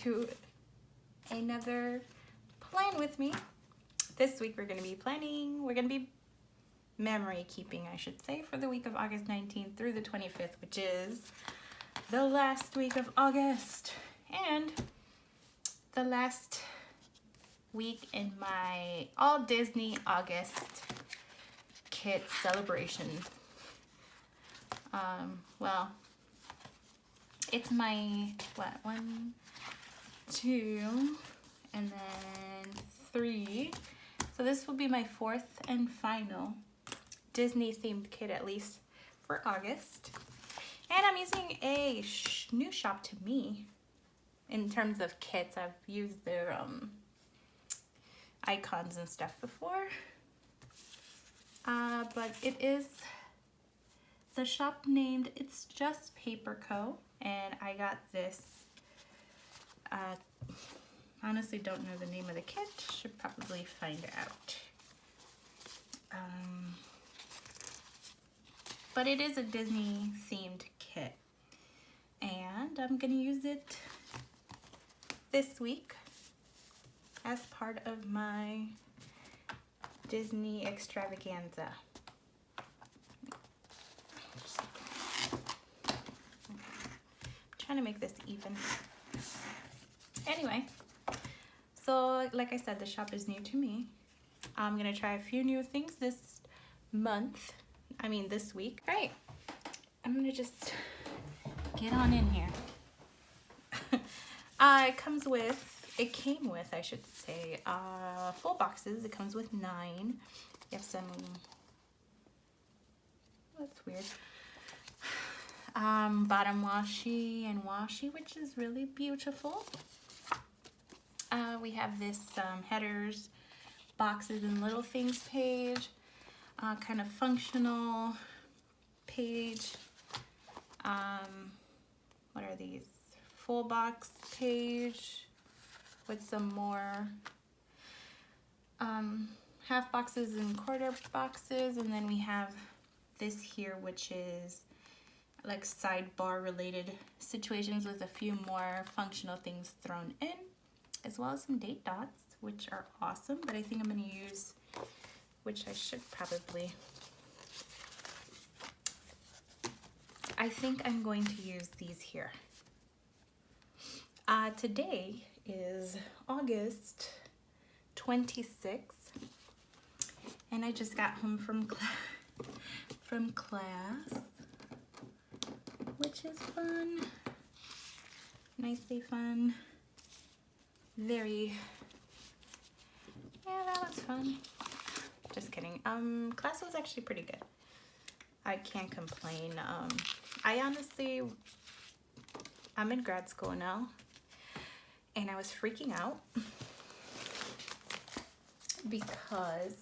to another plan with me. This week we're going to be memory keeping, I should say, for the week of August 19th through the 25th, which is the last week of August and the last week in my all Disney August kit celebration. Well, it's my, what, 1, 2, and then 3. So this will be my 4th and final Disney themed kit, at least for August. And I'm using a new Shop to Me in terms of kits. I've used their icons and stuff before. But it is the shop named It's Just Paper Co. And I got this, honestly don't know the name of the kit, should probably find out. But it is a Disney themed kit. And I'm gonna use it this week as part of my Disney extravaganza. Trying to make this even. Anyway, so like I said, the shop is new to me. I'm gonna try a few new things this week. All right, I'm gonna just get on in here. It came with, I should say, full boxes. It comes with 9. You have some, that's weird. Bottom washi and washi, which is really beautiful. We have this headers, boxes and little things page, kind of functional page. What are these? Full box page with some more half boxes and quarter boxes, and then we have this here, which is like sidebar related situations with a few more functional things thrown in, as well as some date dots, which are awesome. But I think I'm going to use, which I should probably, I think I'm going to use these here. Today is August 26th, and I just got home from class, which is fun, nicely fun, yeah, that was fun. Just kidding. Class was actually pretty good. I can't complain. I'm in grad school now, and I was freaking out because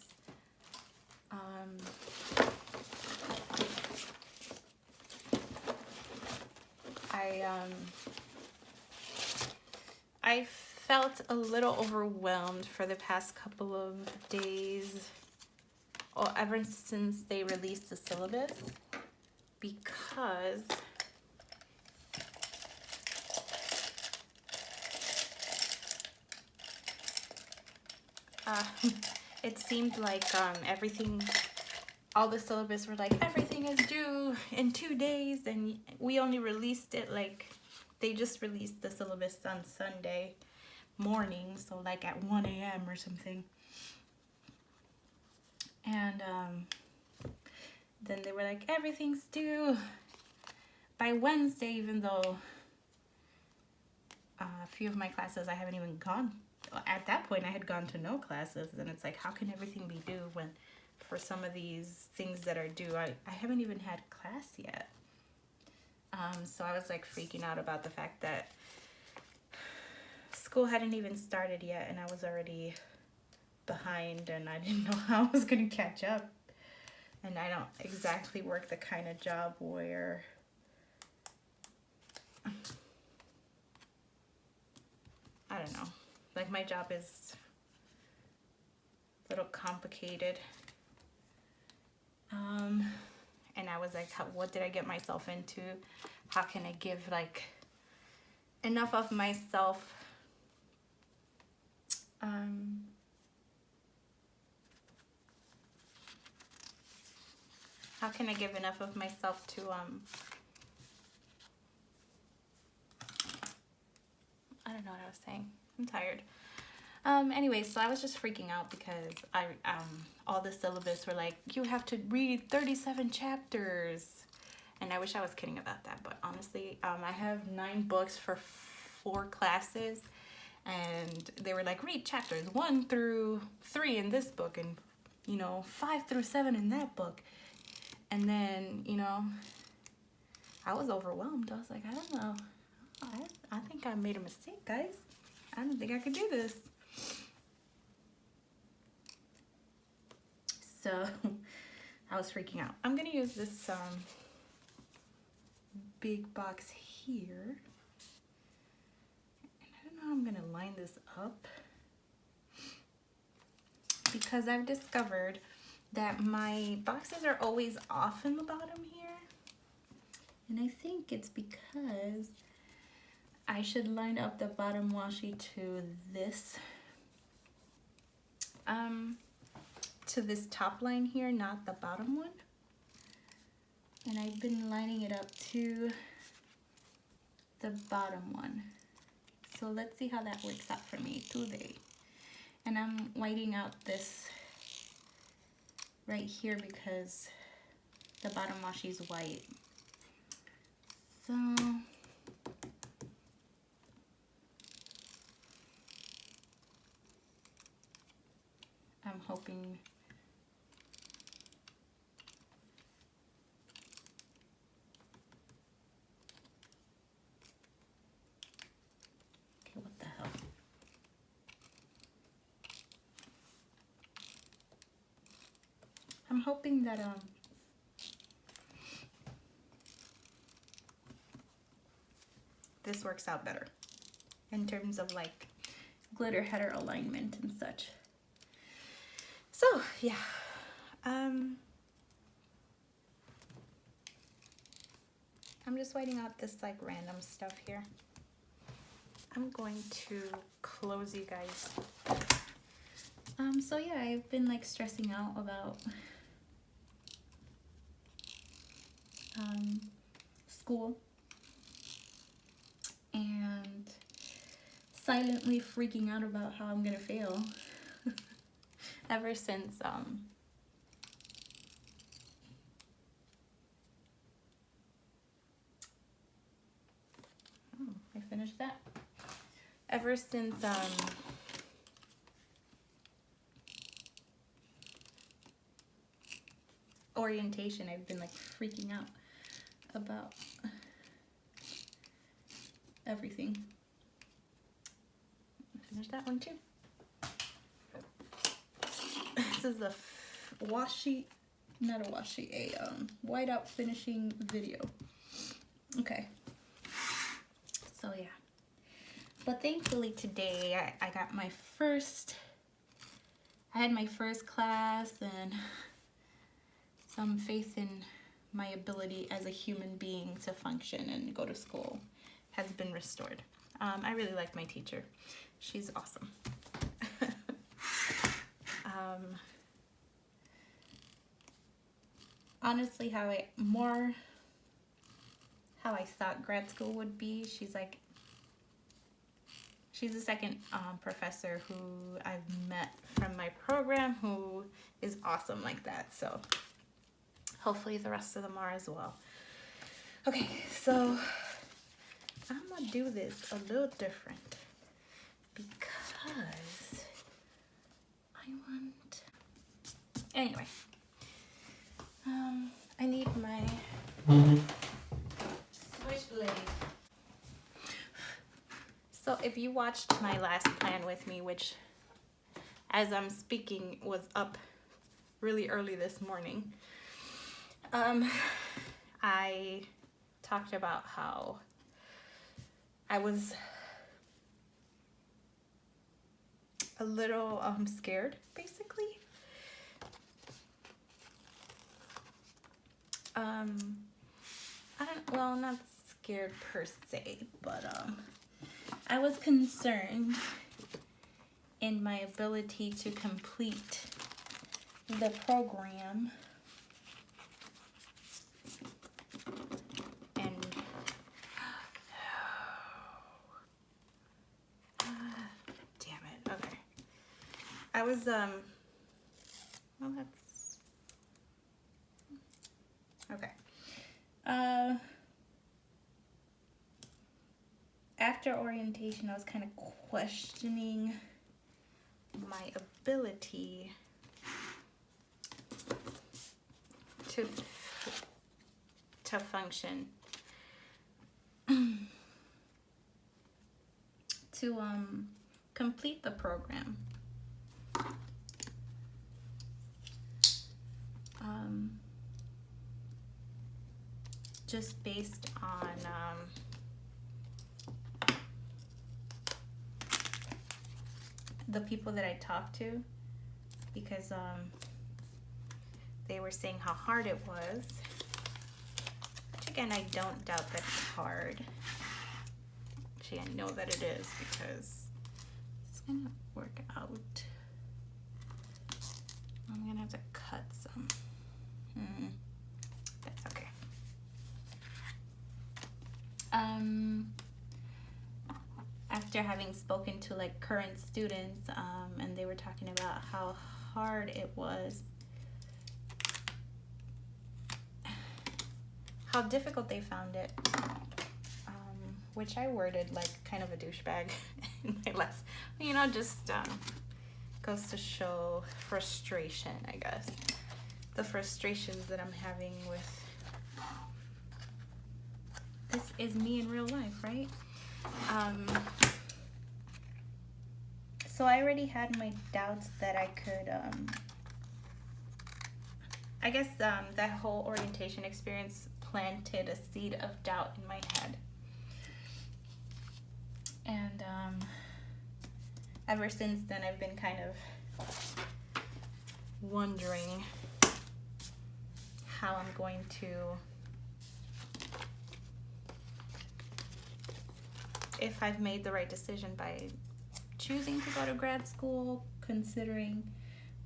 I felt a little overwhelmed for the past couple of days, or ever since they released the syllabus, because it seemed like all the syllabus were like, everything is due in 2 days, and we only released it, like, they just released the syllabus on Sunday morning, so like at 1 a.m. or something. And then they were like, everything's due by Wednesday, even though a few of my classes I haven't even gone. At that point, I had gone to no classes, and it's like, how can everything be due when for some of these things that are due, I haven't even had class yet. So I was like freaking out about the fact that school hadn't even started yet, and I was already behind, and I didn't know how I was going to catch up. And I don't exactly work the kind of job where I don't know, like my job is a little complicated. And I was like, what did I get myself into? How can I give like enough of myself How can I give enough of myself to, I don't know what I was saying. I'm tired. Anyway, so I was just freaking out because all the syllabus were like, you have to read 37 chapters. And I wish I was kidding about that, but honestly, I have 9 books for 4 classes, and they were like, read chapters 1 through 3 in this book, and 5 through 7 in that book. And then, I was overwhelmed. I was like, I don't know. I think I made a mistake, guys. I don't think I could do this. So I was freaking out. I'm gonna use this big box here. And I don't know how I'm gonna line this up, because I've discovered that my boxes are always off in the bottom here. And I think it's because I should line up the bottom washi to this top line here, not the bottom one. And I've been lining it up to the bottom one. So let's see how that works out for me today. And I'm whiting out this right here because the bottom washi is white. So I'm hoping what the hell? I'm hoping that this works out better in terms of like glitter header alignment and such. So yeah, I'm just whiting out this like random stuff here. I'm going to close you guys. So yeah, I've been like stressing out about school and silently freaking out about how I'm gonna fail ever since I finished that. Ever since orientation, I've been like freaking out about everything. Finish that one too. This is a washi, not a washi, a whiteout finishing video. Okay. So yeah. But thankfully today I got my first, I had my first class, and some faith in my ability as a human being to function and go to school has been restored. I really like my teacher. She's awesome. Honestly, how I thought grad school would be. She's the second professor who I've met from my program who is awesome like that. So hopefully the rest of them are as well. Okay, so I'm gonna do this a little different because I want, anyway, I need my switchblade. So if you watched my last plan with me, which as I'm speaking was up really early this morning, I talked about how I was a little scared, basically. Well, not scared per se, but I was concerned in my ability to complete the program. And damn it. Okay. I was well, that's okay. After orientation, I was kind of questioning my ability to function, to complete the program. Just based on the people that I talked to, because they were saying how hard it was, which again, I don't doubt that it's hard. Actually, I know that it is, because it's gonna work out. I'm gonna have to cut some. That's okay. After having spoken to like current students, and they were talking about how hard it was, how difficult they found it, which I worded like kind of a douchebag in my last, you know, just goes to show frustration, I guess. The frustrations that I'm having with, this is me in real life, right? So I already had my doubts that I could, I guess that whole orientation experience planted a seed of doubt in my head. And ever since then, I've been kind of wondering how I'm going to, if I've made the right decision by choosing to go to grad school, considering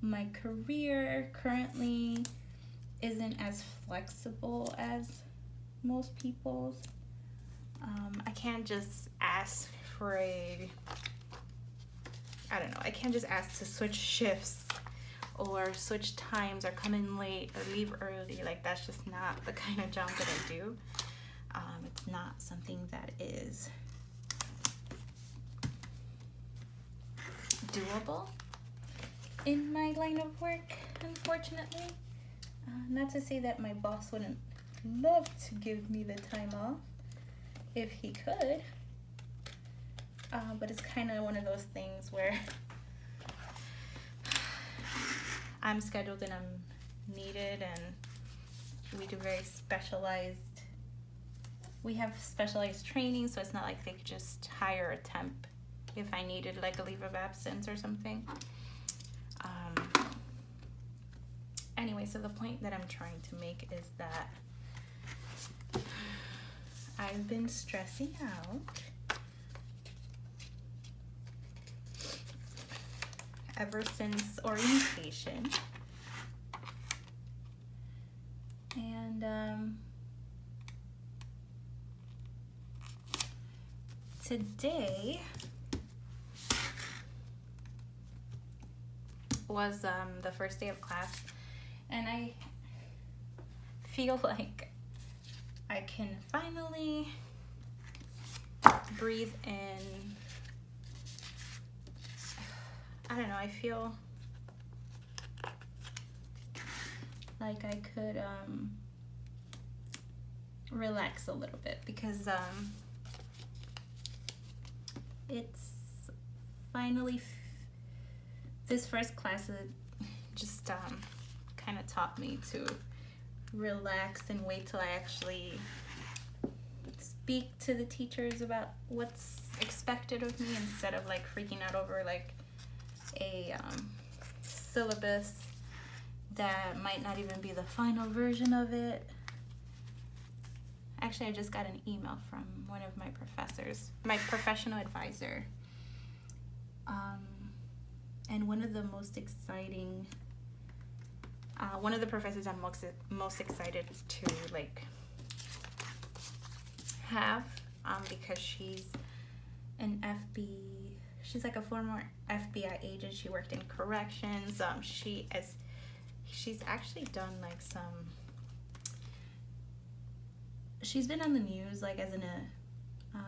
my career currently isn't as flexible as most people's. I can't just ask for I don't know, I can't just ask to switch shifts or switch times or come in late or leave early. Like, that's just not the kind of job that I do. It's not something that is doable in my line of work, unfortunately. Not to say that my boss wouldn't love to give me the time off if he could, but it's kind of one of those things where I'm scheduled and I'm needed, and we do very specialized, we have specialized training, so it's not like they could just hire a temp if I needed like a leave of absence or something. Anyway, so the point that I'm trying to make is that I've been stressing out ever since orientation, and today was the first day of class, and I feel like I can finally breathe in. I don't know, I feel like I could relax a little bit, because it's finally this first class just kind of taught me to relax and wait till I actually speak to the teachers about what's expected of me, instead of like freaking out over like a syllabus that might not even be the final version of it. Actually, I just got an email from one of my professors, my professional advisor, And one of the most exciting, one of the professors I'm most excited to like have, because she's an she's like a former FBI agent. She worked in corrections. She's actually done like she's been on the news like as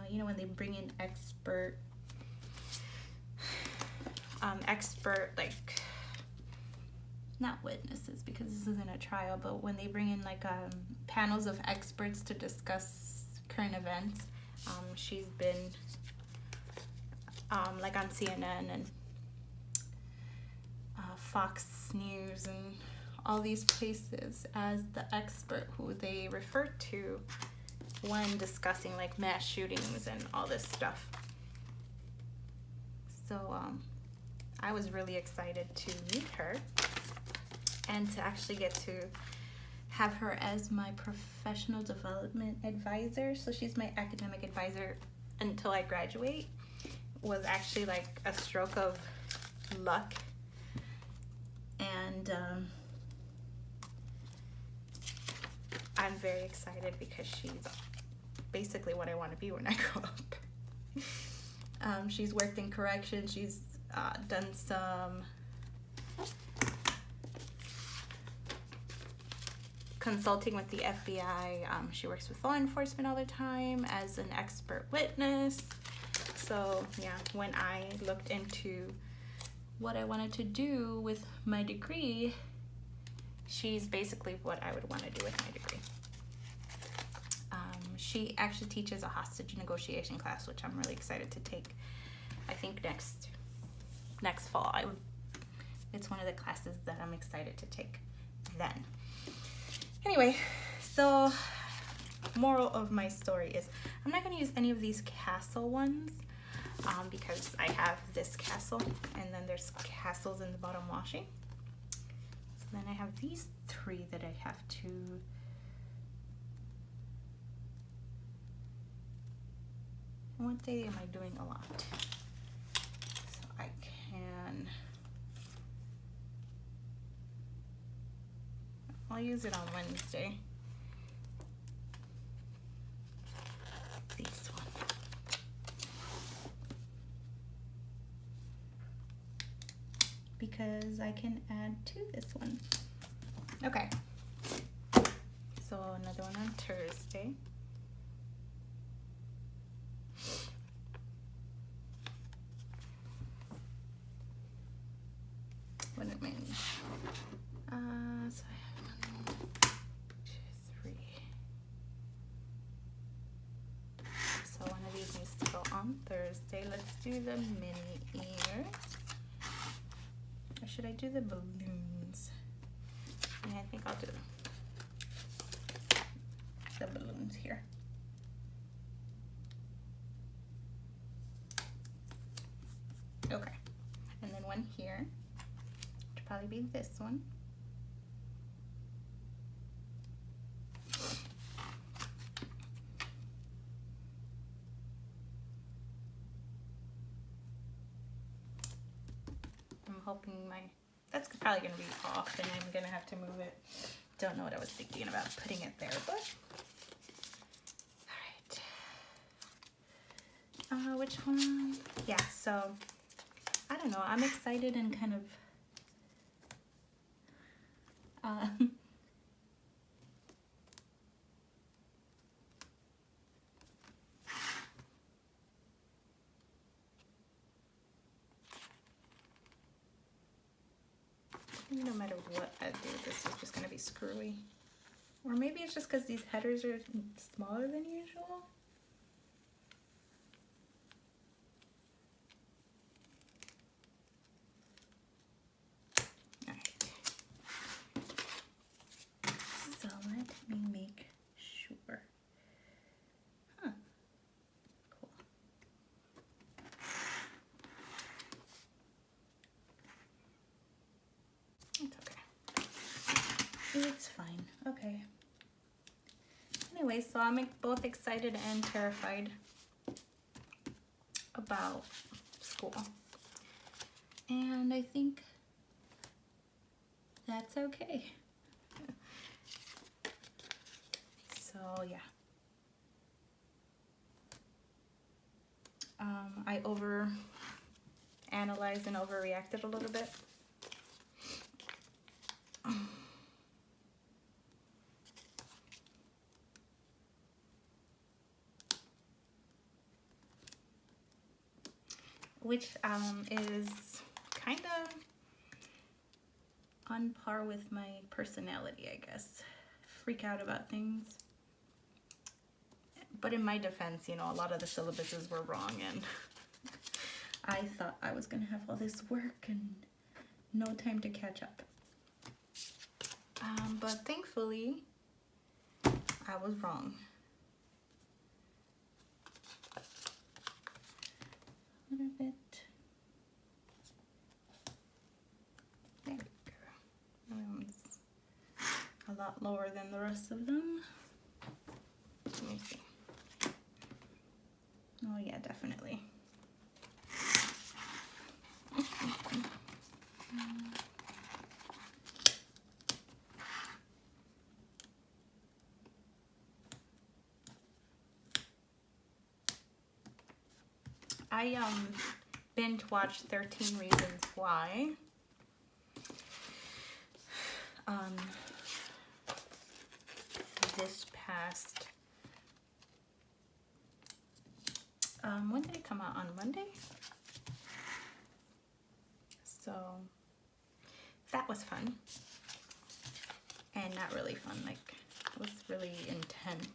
you know, when they bring in expert like, not witnesses because this isn't a trial, but when they bring in like panels of experts to discuss current events, she's been like on CNN and Fox News and all these places as the expert who they refer to when discussing like mass shootings and all this stuff. So I was really excited to meet her and to actually get to have her as my professional development advisor. So she's my academic advisor until I graduate. Was actually like a stroke of luck. And I'm very excited because she's basically what I want to be when I grow up. She's worked in corrections. She's done some consulting with the FBI. She works with law enforcement all the time as an expert witness. So yeah, when I looked into what I wanted to do with my degree, she's basically what I would want to do with my degree. She actually teaches a hostage negotiation class, which I'm really excited to take. I think next fall. It's one of the classes that I'm excited to take then. Anyway, so moral of my story is I'm not going to use any of these castle ones because I have this castle and then there's castles in the bottom washi. So then I have these three that I have to what day am I doing a lot? So I can, I'll use it on Wednesday. This one. Because I can add to this one. Okay. So another one on Thursday. What did it mean? So I have 1, 2, 3. So one of these needs to go on Thursday. Let's do the mini ears. Or should I do the balloons? Yeah, I think I'll do the balloons here. Okay. And then one here. Probably be this one. I'm hoping that's probably going to be off and I'm going to have to move it. Don't know what I was thinking about putting it there, but all right. Which one? Yeah, so I don't know. I'm excited and kind of no matter what I do, this is just going to be screwy. Or maybe it's just because these headers are smaller than usual. Alright. So let me make sure. Huh. Cool. It's okay. It's fine. Okay. Anyway, so I'm both excited and terrified about school. And I think that's okay. So yeah. I over analyzed and overreacted a little bit. Which is kind of on par with my personality, I guess. Freak out about things. But in my defense, you know, a lot of the syllabuses were wrong, and I thought I was gonna have all this work and no time to catch up. But thankfully, I was wrong. A little bit. There we go. That one's a lot lower than the rest of them. Let me see. Oh yeah, definitely. I binge watched 13 Reasons Why. This past when did it come out? On Monday? So that was fun. And not really fun, like it was really intense.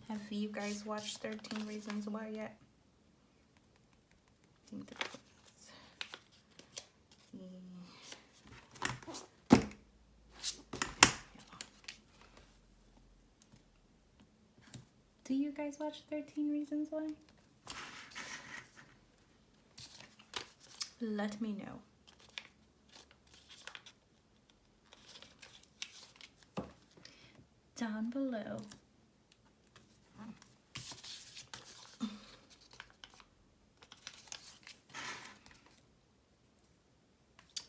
Have you guys watched 13 Reasons Why yet? I think that's Do you guys watch 13 Reasons Why? Let me know. Down below.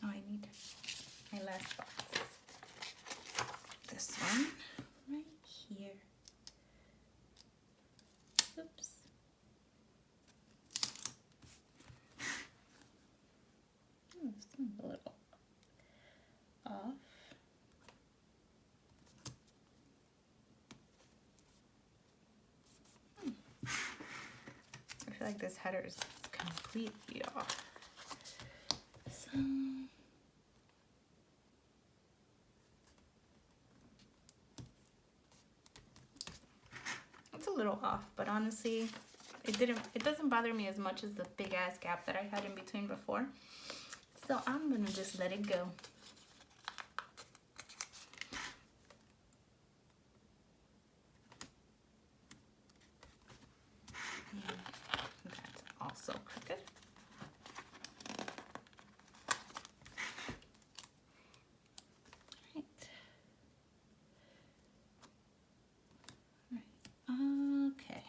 Oh, I need my last box. This one right here. Oops. Oh, this one's a little off. I feel like this header is completely off. So it's a little off, but honestly, it doesn't bother me as much as the big ass gap that I had in between before. So I'm gonna just let it go. And that's also crooked. Okay.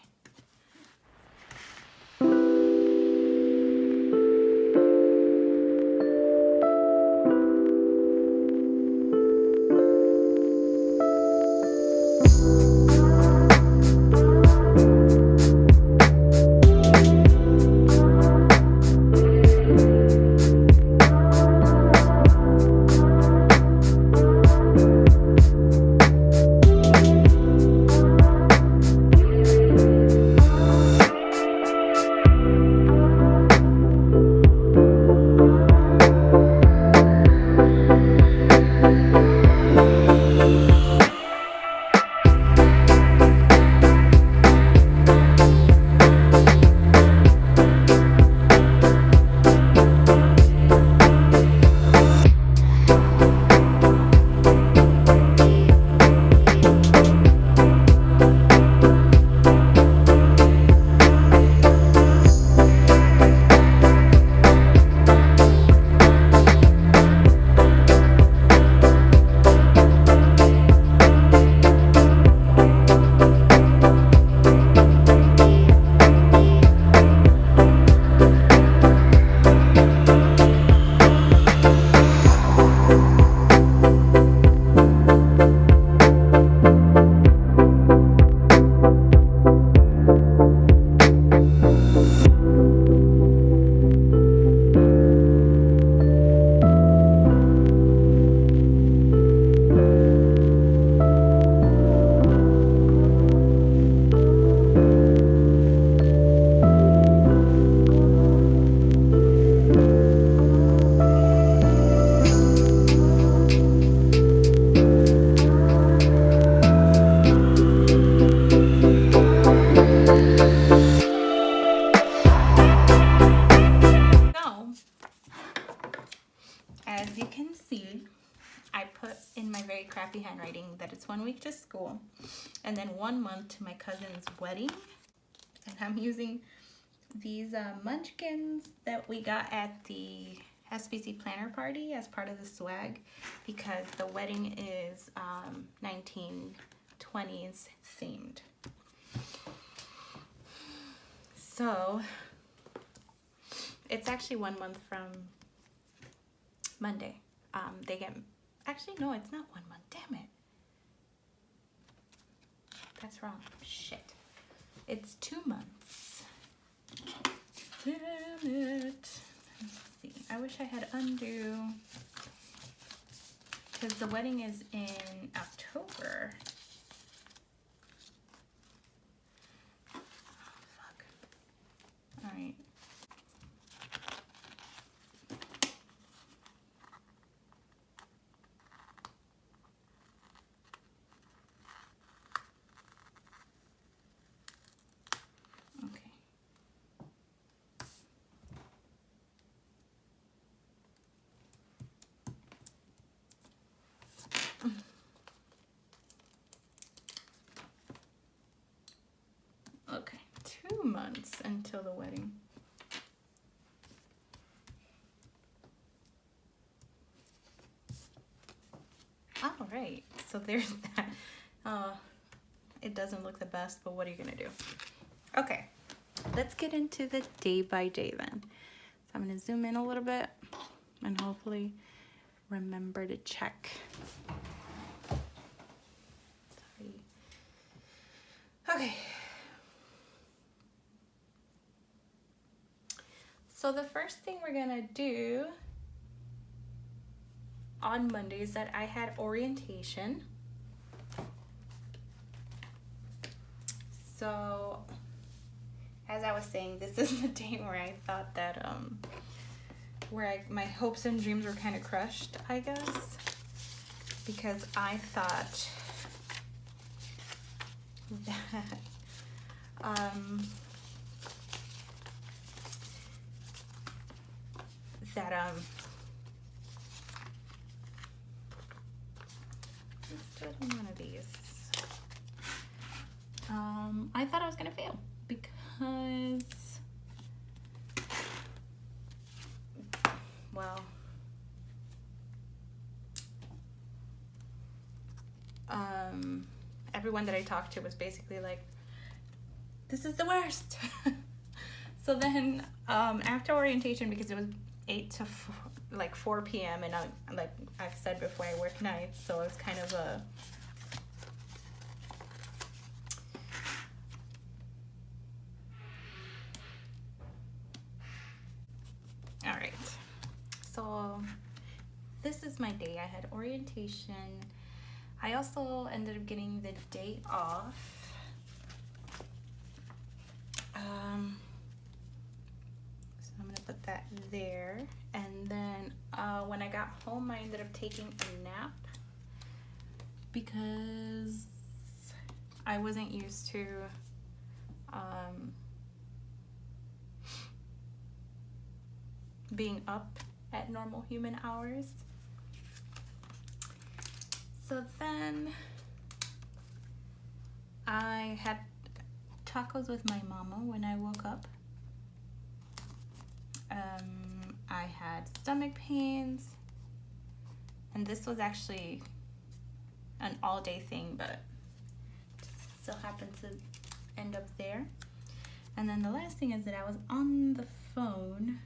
cool. And then 1 month to my cousin's wedding. And I'm using these munchkins that we got at the SBC planner party as part of the swag, because the wedding is 1920s themed. So it's actually 1 month from Monday. They get, actually no, it's not 1 month, damn it. That's wrong, shit. It's 2 months. Damn it. Let's see, I wish I had undo, because the wedding is in October. Oh, fuck. All right. Okay, 2 months until the wedding. All right, so there's that. It doesn't look the best, but what are you gonna do? Okay, let's get into the day by day then. So I'm gonna zoom in a little bit and hopefully remember to check. Sorry. Okay. So the first thing we're gonna do on Monday is that I had orientation. So as I was saying, this is the day where I thought that my hopes and dreams were kind of crushed, I guess, because I thought that let's do it in one of these. I thought I was gonna fail because, well, everyone that I talked to was basically like, this is the worst. So then after orientation, because it was 8 to 4 p.m. and like I've said before, I work nights, so it was kind of a all right. So this is my day. I had orientation. I also ended up getting the day off. So I'm gonna put that there. And then when I got home, I ended up taking a nap because I wasn't used to being up at normal human hours. So then I had tacos with my mama when I woke up. I had stomach pains, and this was actually an all-day thing, but still happened to end up there. And then the last thing is that I was on the phone.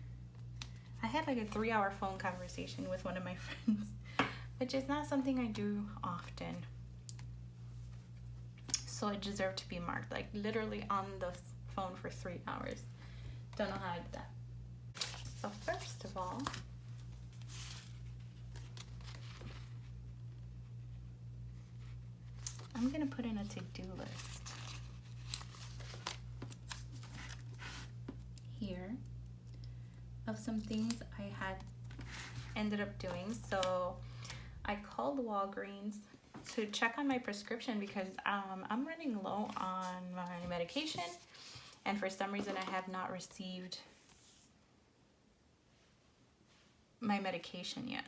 I had like a 3-hour phone conversation with one of my friends, which is not something I do often. So it deserved to be marked, like literally on the phone for 3 hours. Don't know how I did that. So first of all, I'm gonna put in a to-do list here of some things I had ended up doing. So I called Walgreens to check on my prescription because I'm running low on my medication, and for some reason I have not received my medication yet.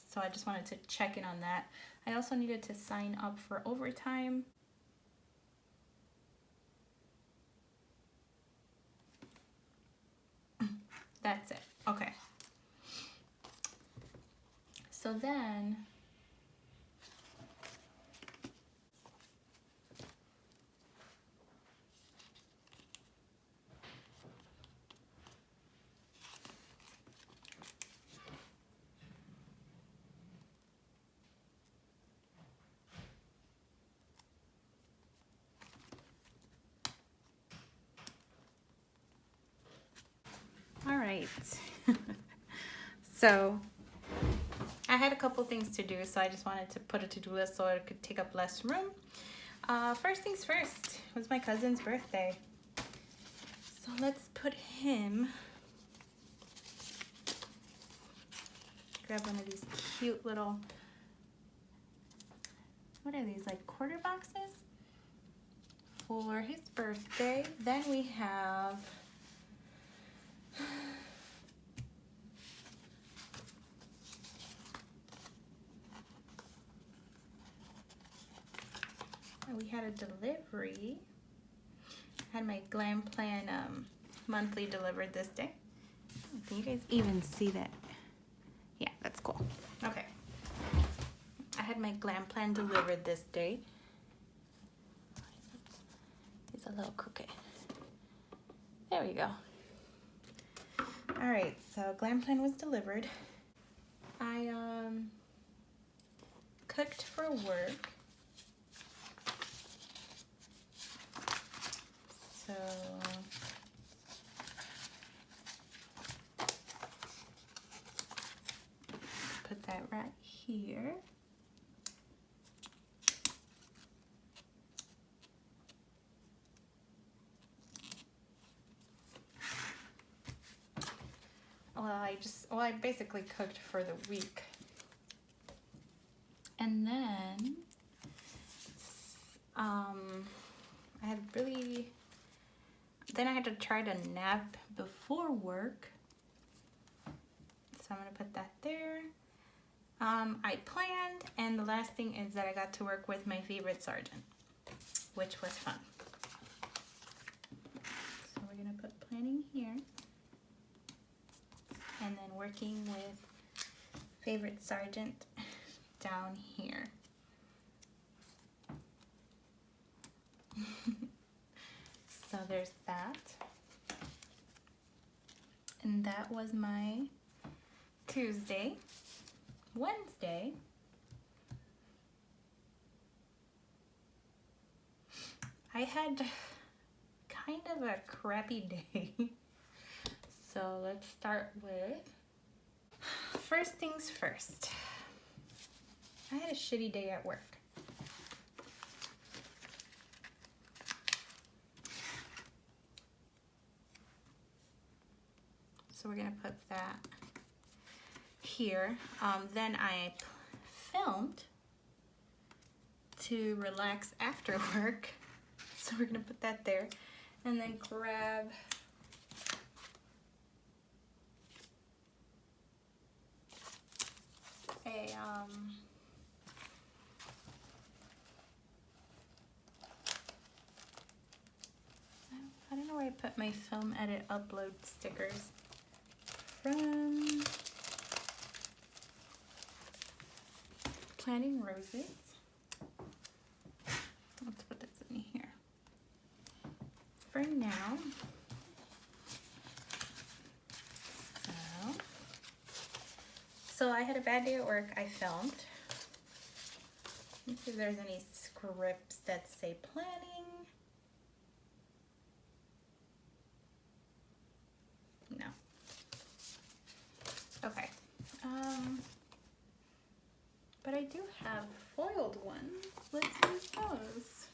So I just wanted to check in on that. I also needed to sign up for overtime. That's it. Okay. So then all right. So I had a couple things to do, so I just wanted to put a to-do list so it could take up less room. First things first, it was my cousin's birthday. So let's put him, grab one of these cute little, what are these, like quarter boxes for his birthday. Then we have we had a delivery. I had my Glam Plan monthly delivered this day. Can you guys even see that? Yeah, that's cool. Okay. I had my Glam Plan delivered this day. It's a little crooked. There we go. All right, so Glam Plan was delivered. I cooked for work. So put that right here. Well, I basically cooked for the week. And then I had to try to nap before work. So I'm gonna put that there. I planned, and the last thing is that I got to work with my favorite sergeant, which was fun. So we're gonna put planning here, and then working with favorite sergeant down here. So there's that. And that was my Tuesday. Wednesday, I had kind of a crappy day. So let's start with, first things first. I had a shitty day at work. So we're gonna put that here. Then I filmed to relax after work. So we're gonna put that there. And then grab a I don't know where I put my film edit upload stickers from Planting Roses. Let's put this in here for now. So I had a bad day at work. I filmed. Let's see if there's any scripts that say planning. No. Okay. But I do have foiled ones. Let's use those.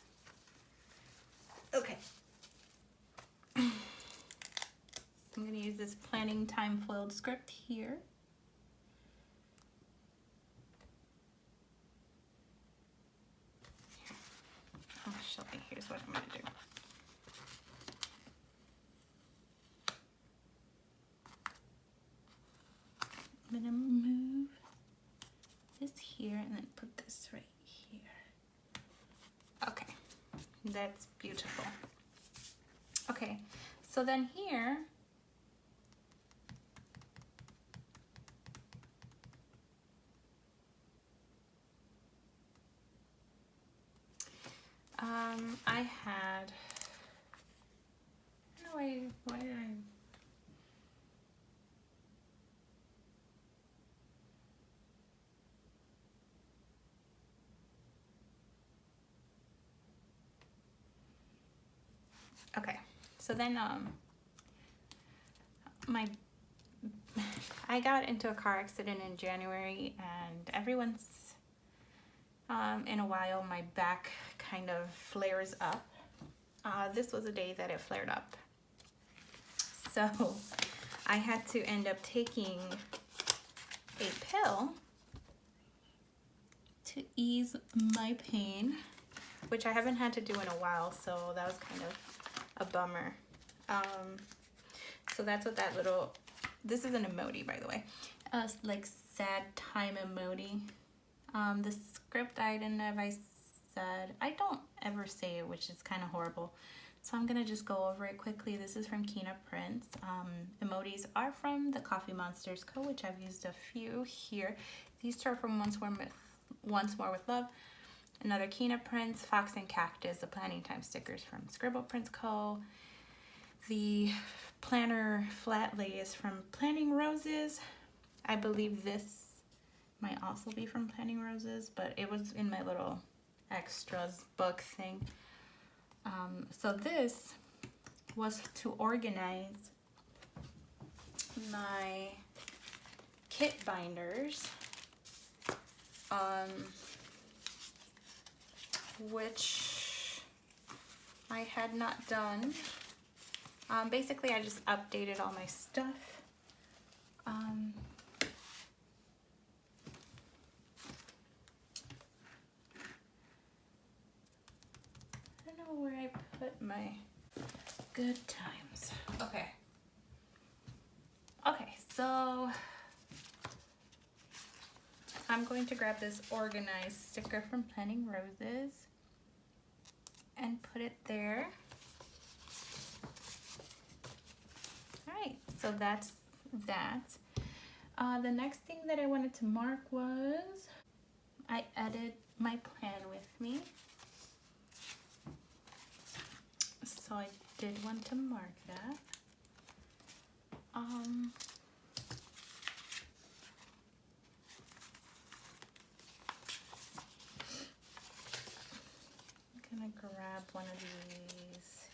Okay. I'm going to use this planning time foiled script here. Oh, Shelby, here's what I'm going to do. I'm going to move here and then put this right here. Okay, that's beautiful. Okay, so then here, I had, no, why did I? Okay, so then I got into a car accident in January, and every once in a while my back kind of flares up. This was a day that it flared up, so I had to end up taking a pill to ease my pain, which I haven't had to do in a while, so that was kind of a bummer. So that's what that little, this is an emoji, by the way, like sad time emoji. The script I didn't know if I said, I don't ever say it, which is kind of horrible, so I'm gonna just go over it quickly. This is from Kina Prince. Emojis are from the Coffee Monsters Co., which I've used a few here. These are from Once More with Love. Another Kina Prince, Fox and Cactus, the Planning Time stickers from Scribble Prince Co. The planner flat lay is from Planning Roses. I believe this might also be from Planning Roses, but it was in my little extras book thing. So this was to organize my kit binders, which I had not done. Basically, I just updated all my stuff. I don't know where I put my good times. Okay. Okay, so I'm going to grab this organized sticker from Planning Roses and put it there. Alright, so that's that. The next thing that I wanted to mark was I added my plan with me. So I did want to mark that. I'm gonna grab one of these.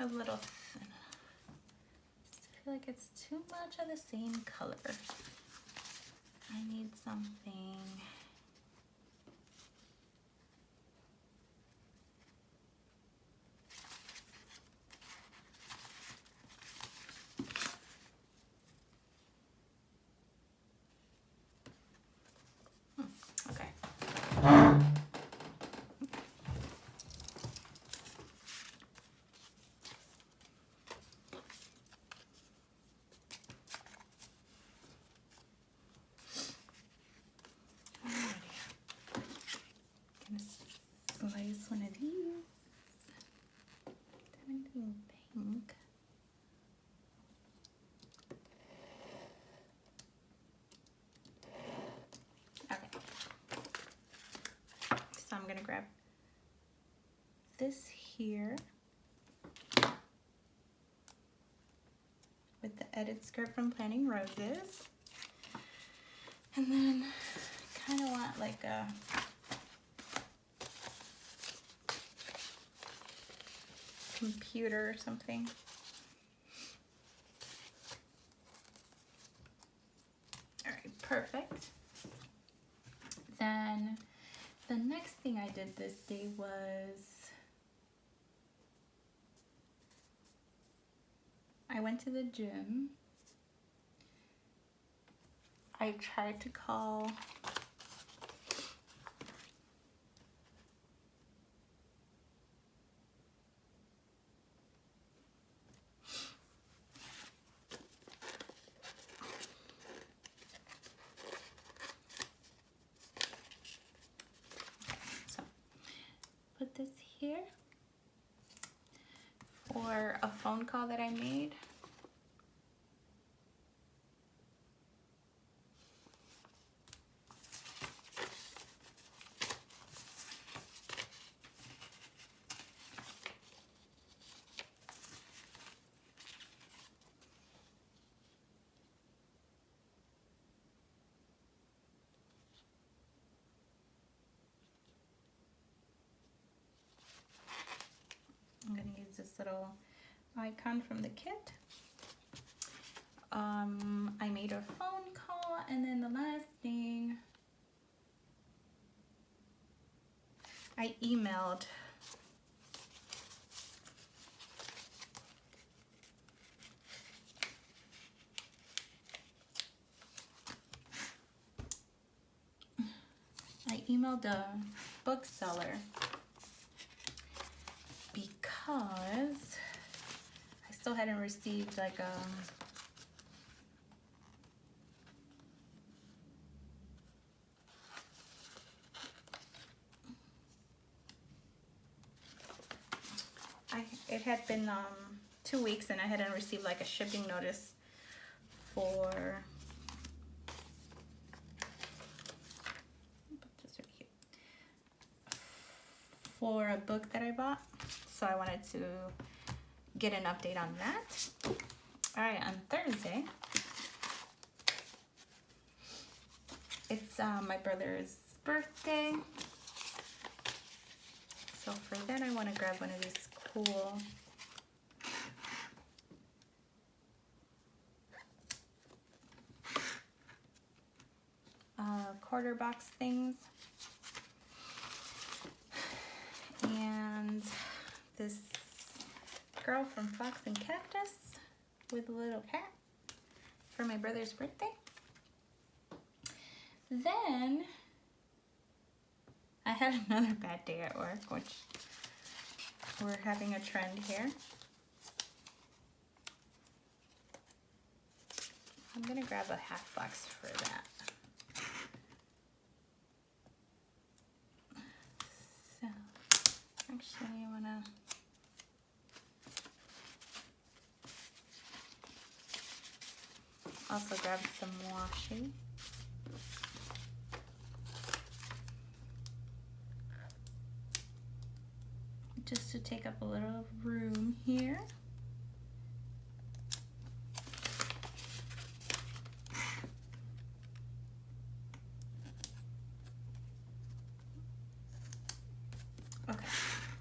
A little thin. I feel like it's too much of the same color. I need something. Okay. Slice one of these. Anything pink. Okay. So I'm gonna grab this here with the edit skirt from Planning Roses, and then kind of want like a computer or something. All right, perfect. Then the next thing I did this day was I went to the gym. I tried to call put this here for a phone call that I made. I'm going to use this little icon from the kit. I made a phone call, and then the last thing, I emailed a bookseller because I still hadn't received like it had been 2 weeks and I hadn't received like a shipping notice for a book that I bought, so I wanted to get an update on that. All right, on Thursday, it's my brother's birthday, so for that I want to grab one of these cool quarter box things. And this girl from Fox and Cactus with a little cat for my brother's birthday. Then I had another bad day at work, which we're having a trend here. I'm gonna grab a half box for that. So actually I wanna also grab some washi. Just to take up a little room here. Okay,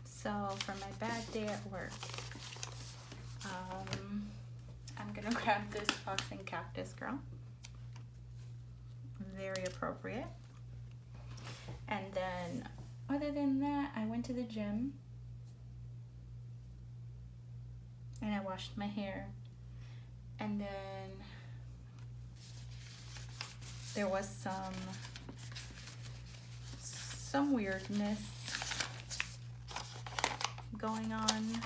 so for my bad day at work, I'm gonna grab this Fox and Cactus girl. Very appropriate. And then, other than that, I went to the gym and I washed my hair. And then there was some weirdness going on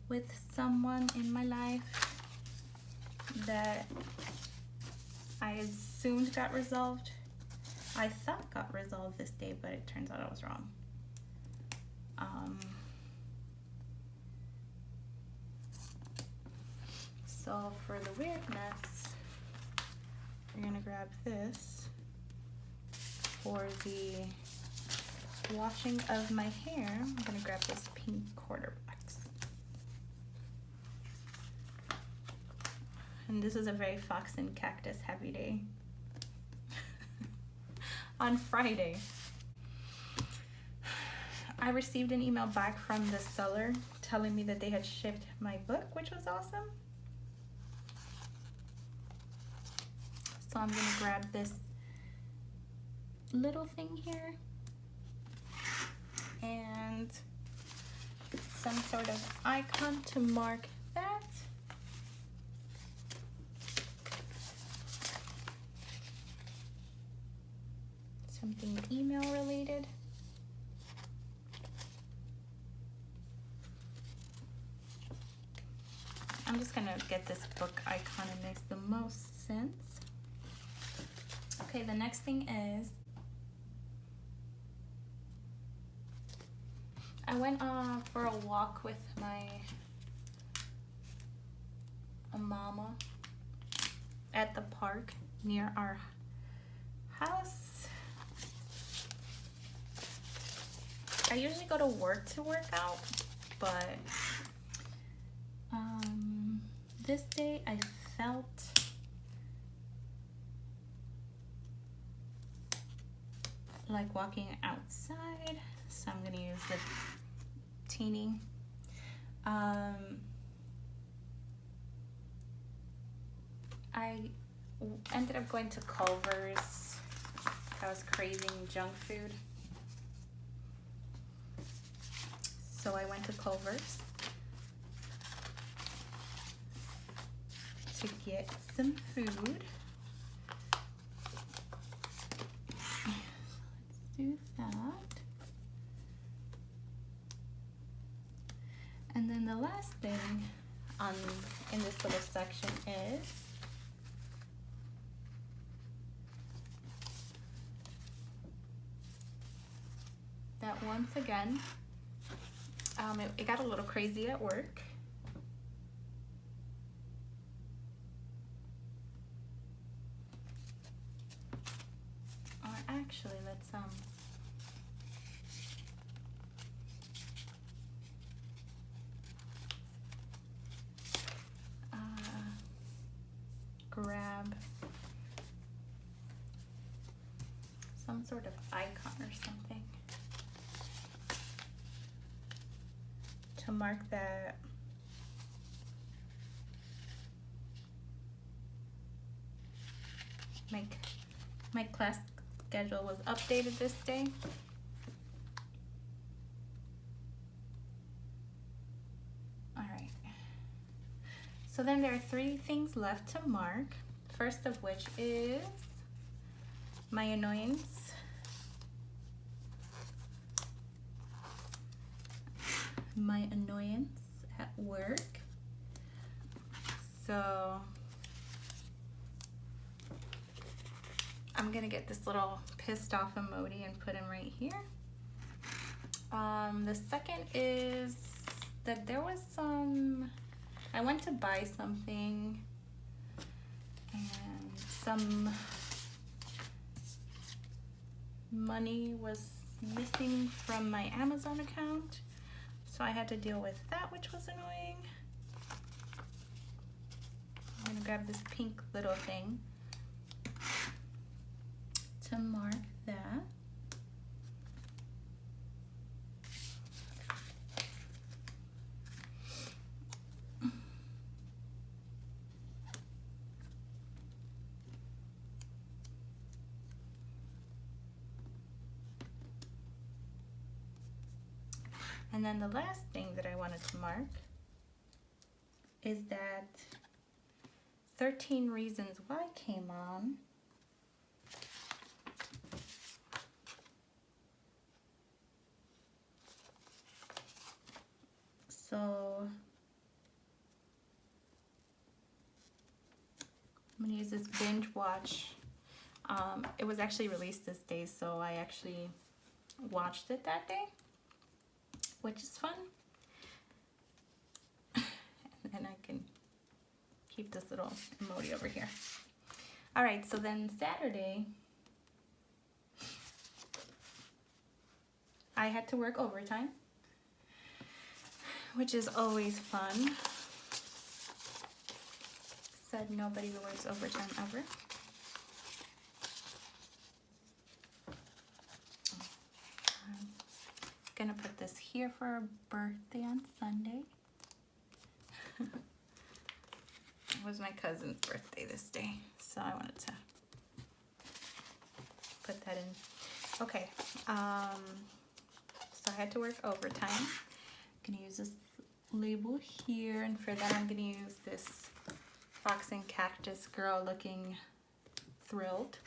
with someone in my life that I assumed got resolved. I thought got resolved this day, but it turns out I was wrong. So for the weirdness, we're gonna grab this for the washing of my hair. I'm gonna grab this pink quarter box. And this is a very Fox and Cactus happy day. On Friday, I received an email back from the seller telling me that they had shipped my book, which was awesome. So I'm gonna grab this little thing here and some sort of icon to mark that. Something email related. I'm just gonna get this book icon. It makes the most sense. Okay, the next thing is I went for a walk with my mama at the park near our house. I usually go to work out, but this day I felt like walking outside, so I'm gonna use the teeny. I ended up going to Culver's. I was craving junk food, so I went to Culver's to get some food. Let's do that. And then the last thing in this little section is that once again, it got a little crazy at work. Or actually, let's grab some sort of icon or something to mark that my class schedule was updated this day. All right. So then there are 3 things left to mark. First of which is my annoyance. My annoyance at work. So I'm gonna get this little pissed off emoji and put him right here. The second is that there was I went to buy something and some money was missing from my Amazon account, so I had to deal with that, which was annoying. I'm gonna grab this pink little thing to mark that. And then the last thing that I wanted to mark is that 13 Reasons Why came on. So I'm gonna use this binge watch. It was actually released this day, so I actually watched it that day, which is fun. And I can keep this little emoji over here. All right, so then Saturday, I had to work overtime, which is always fun. Said nobody works overtime ever. I'm gonna put this here for her birthday on Sunday. It was my cousin's birthday this day, so I wanted to put that in. Okay, so I had to work overtime. I'm gonna use this label here, and for that I'm gonna use this Fox and Cactus Girl looking Thrilled.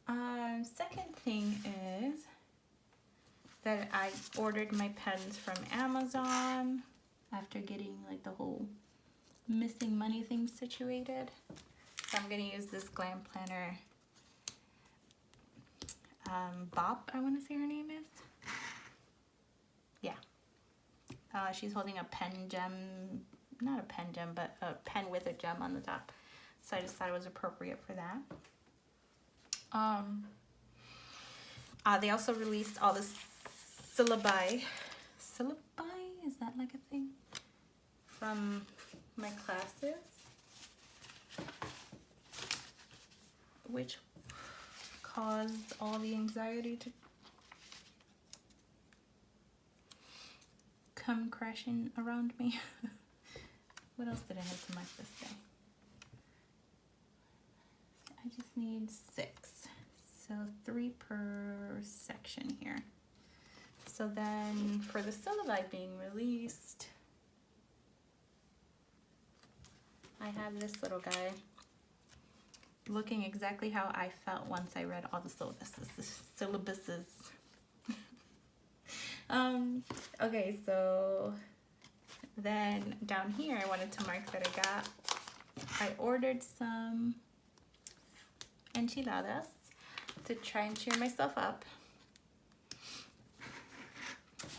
Second thing is that I ordered my pens from Amazon after getting like the whole missing money thing situated. So I'm gonna use this Glam Planner Bop, I wanna say her name is. She's holding a pen gem, not a pen gem, but a pen with a gem on the top. So I just thought it was appropriate for that. They also released all the syllabi. Syllabi? Is that like a thing? From my classes. Which caused all the anxiety to come crashing around me. What else did I have to mark this day? I just need 6. So 3 per section here. So then for the syllabi being released, I have this little guy looking exactly how I felt once I read all the syllabuses. Okay, so then down here I wanted to mark that I ordered some enchiladas to try and cheer myself up.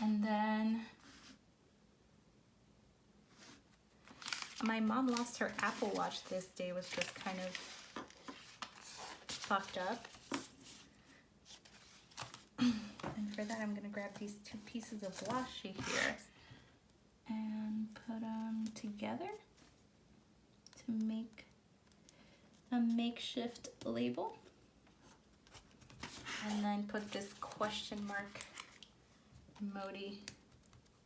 And then my mom lost her Apple Watch this day, which was kind of fucked up. And for that, I'm gonna grab these 2 pieces of washi here and put them together to make a makeshift label. And then put this question mark emoji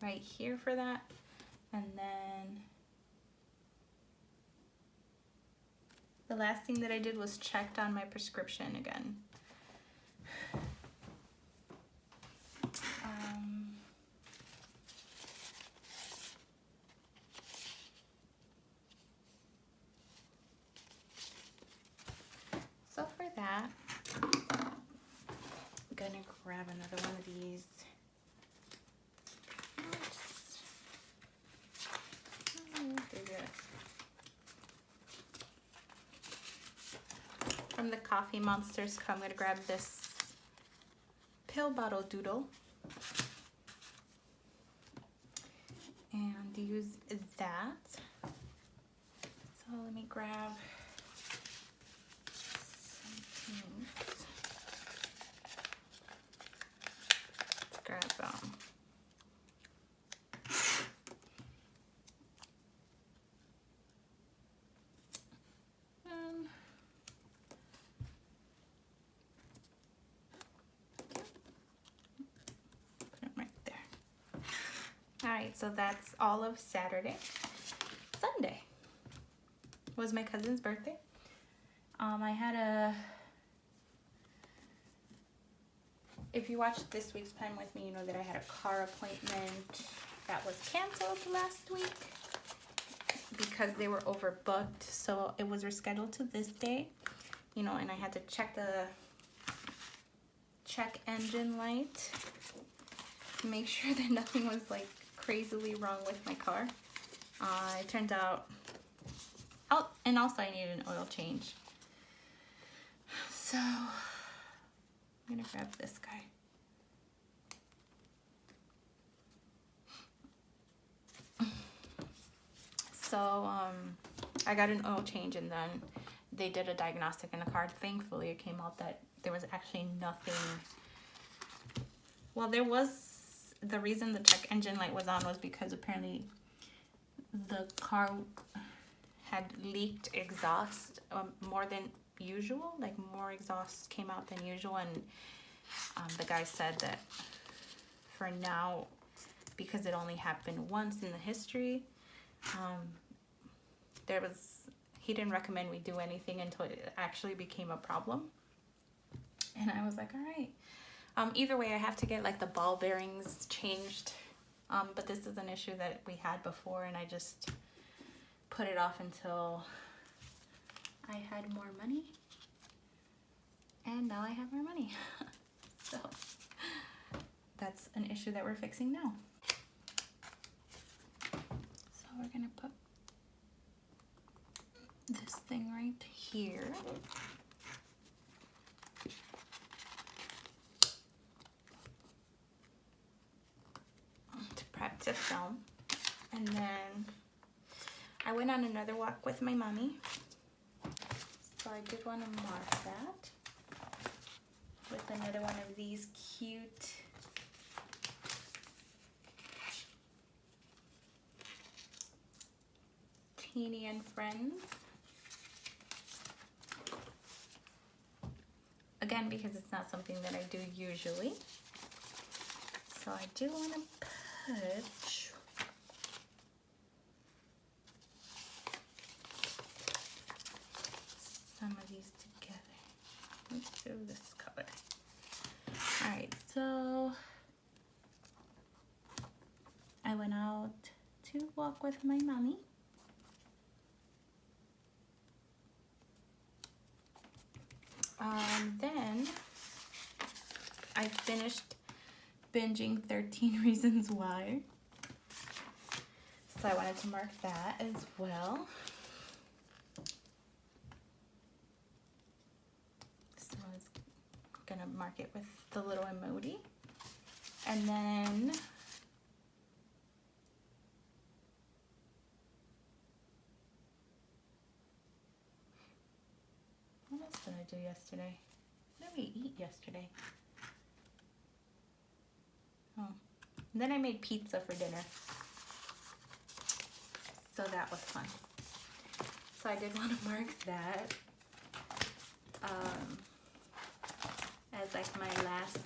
right here for that. And then the last thing that I did was checked on my prescription again. So for that, I'm gonna grab another one of these. From the Coffee Monsters, I'm gonna grab this pill bottle doodle and use that. So let me grab some things. Let's grab Alright, so that's all of Saturday. Sunday was my cousin's birthday. I had if you watched this week's plan with me, you know that I had a car appointment that was canceled last week because they were overbooked. So it was rescheduled to this day, you know, and I had to check the check engine light to make sure that nothing was like crazily wrong with my car. It turns out, oh, and also I needed an oil change. So I'm gonna grab this guy. So I got an oil change and then they did a diagnostic in the car. Thankfully it came out that there was actually nothing. Well, there was, the reason the check engine light was on was because apparently the car had leaked exhaust more than usual, like more exhaust came out than usual, and the guy said that for now, because it only happened once in the history, he didn't recommend we do anything until it actually became a problem. And I was like, all right. Either way, I have to get like the ball bearings changed. But this is an issue that we had before, and I just put it off until I had more money. And now I have more money. So that's an issue that we're fixing now. So we're gonna put this thing right here. To prep to film. And then I went on another walk with my mommy. So I did want to mark that with another one of these cute Teeny and Friends. Again, because it's not something that I do usually. So I do want to put some of these together. Let's do this color. Alright, so I went out to walk with my mommy. Then I finished binging 13 Reasons Why. So I wanted to mark that as well. So I was gonna mark it with the little emoji. And then what else did I do yesterday? What did we eat yesterday? Oh, and then I made pizza for dinner. So that was fun. So I did want to mark that as like my last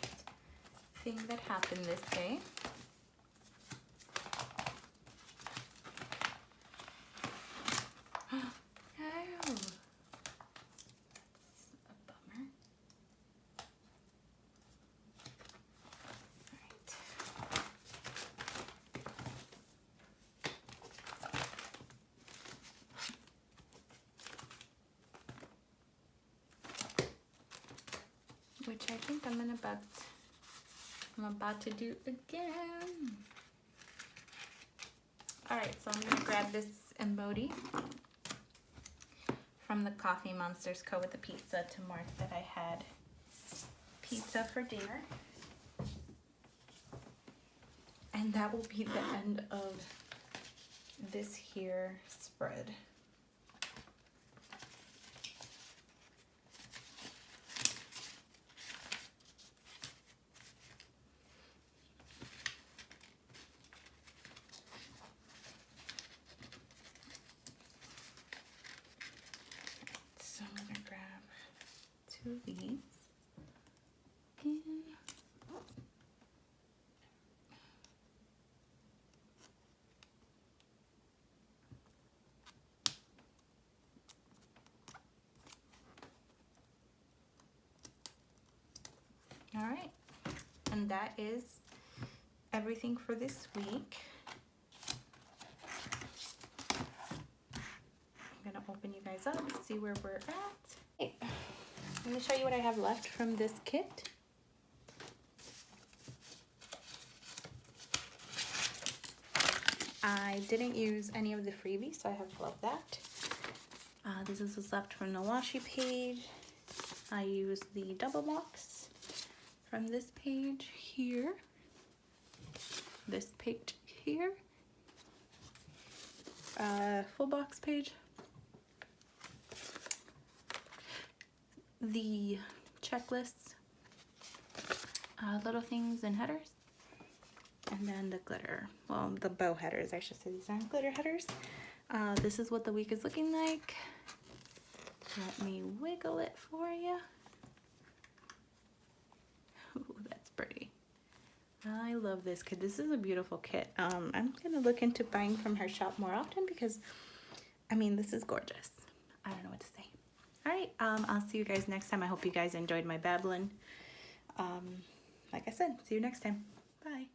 thing that happened this day. Which I think I'm about to do again. Alright, so I'm gonna grab this emoji from the Coffee Monsters Co. with the pizza to mark that I had pizza for dinner. And that will be the end of this here spread. So I'm gonna grab 2 of these again. All right, and that is everything for this week. I'm gonna open you guys up, see where we're at. Hey, let me show you what I have left from this kit. I didn't use any of the freebies, so I have loved that. This is what's left from the washi page. I used the double box from this page here, this page here, full box page, the checklists, little things and headers, and then the glitter, well, the bow headers, I should say. These aren't glitter headers. This is what the week is looking like. Let me wiggle it for you. Ooh, that's pretty. I love this kit. This is a beautiful kit. I'm gonna look into buying from her shop more often because, I mean, this is gorgeous. I don't know what to say. All right, I'll see you guys next time. I hope you guys enjoyed my babbling. Like I said, see you next time. Bye.